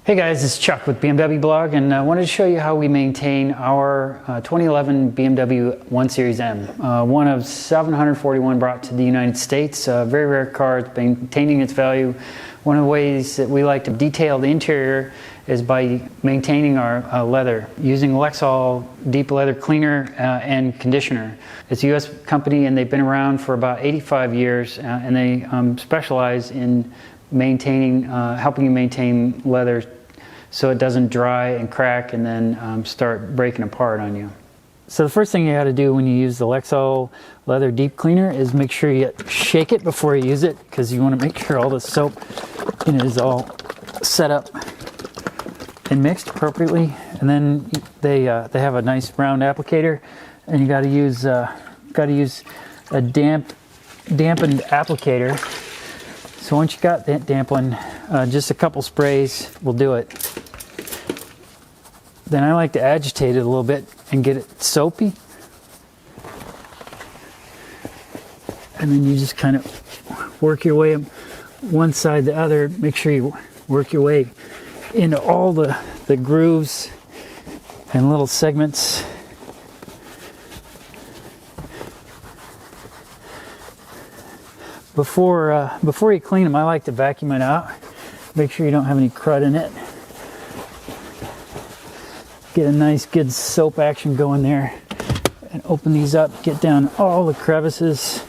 Hey guys, it's Chuck with BMW Blog, and I wanted to show you how we maintain our 2011 BMW 1 Series M. One of 741 brought to the United States. A very rare car. It's maintaining its value. One of the ways that we like to detail the interior is by maintaining our leather, using Lexol deep leather cleaner and conditioner. It's a US company and they've been around for about 85 years and they specialize in maintaining, helping you maintain leather so it doesn't dry and crack and then start breaking apart on you. So the first thing you got to do when you use the Lexol leather deep cleaner is make sure you shake it before you use it, because you want to make sure all the soap in it is all set up and mixed appropriately. And then they have a nice round applicator, and you got to use a dampened applicator. So once you got that dampened, just a couple sprays will do it. Then I like to agitate it a little bit and get it soapy. And then you just kind of work your way one side to the other. Make sure you work your way into all the grooves and little segments. Before you clean them, I like to vacuum it out. Make sure you don't have any crud in it. Get a nice good soap action going there. And open these up, get down all the crevices.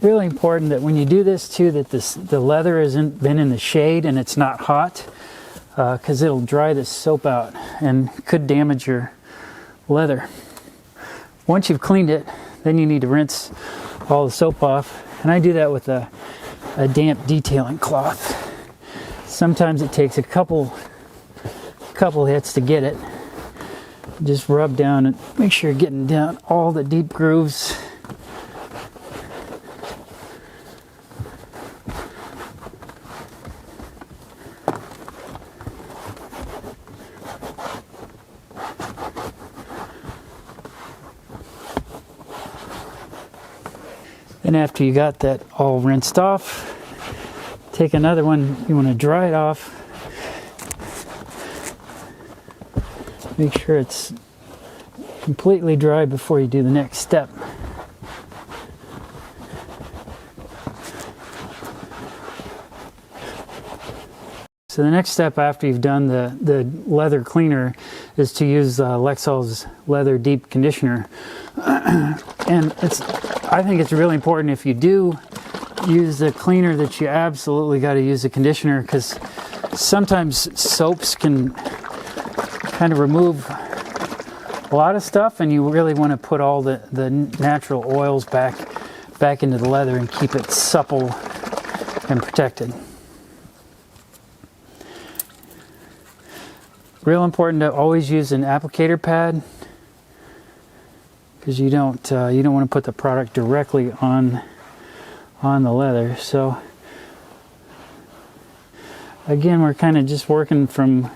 Really important that when you do this too, that the leather hasn't been in the shade and it's not hot, because it'll dry this soap out and could damage your leather. Once you've cleaned it, then you need to rinse all the soap off, and I do that with a damp detailing cloth. Sometimes it takes a couple hits to get it. Just rub down and make sure you're getting down all the deep grooves. Then after you got that all rinsed off, take another one. You want to dry it off. Make sure it's completely dry before you do the next step. So the next step after you've done the leather cleaner is to use Lexol's leather deep conditioner. And I think it's really important, if you do use the cleaner, that you absolutely got to use the conditioner, because sometimes soaps can kind of remove a lot of stuff, and you really want to put all the natural oils back into the leather and keep it supple and protected. Real important to always use an applicator pad, because you don't want to put the product directly on the leather. So again, we're kind of just working from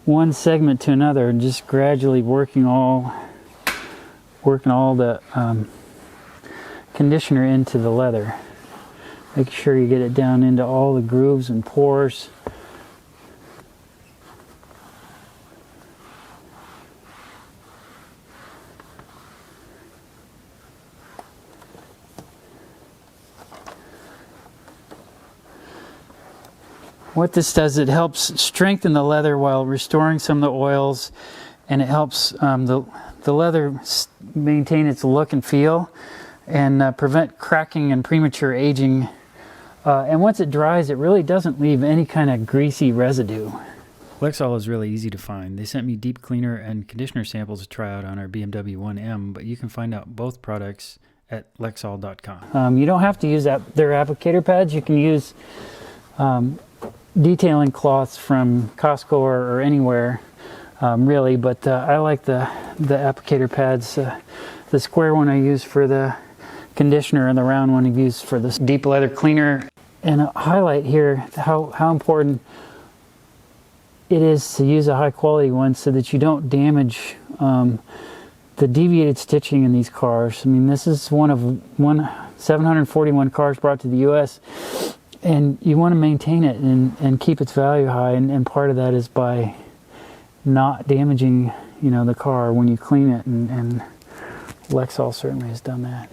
one segment to another and just gradually working all the conditioner into the leather. Make sure you get it down into all the grooves and pores. What this does, it helps strengthen the leather while restoring some of the oils, and it helps the leather maintain its look and feel, and prevent cracking and premature aging. And once it dries, it really doesn't leave any kind of greasy residue. Lexol is really easy to find. They sent me deep cleaner and conditioner samples to try out on our BMW 1M, but you can find out both products at Lexol.com. You don't have to use their applicator pads. You can use detailing cloths from Costco or anywhere, really, but I like the applicator pads. The square one I use for the conditioner, and the round one I use for this deep leather cleaner. And a highlight here how important it is to use a high quality one, so that you don't damage the deviated stitching in these cars. I mean, this is one of 741 cars brought to the U.S., and you want to maintain it and keep its value high, and part of that is by not damaging, you know, the car when you clean it, and Lexol certainly has done that.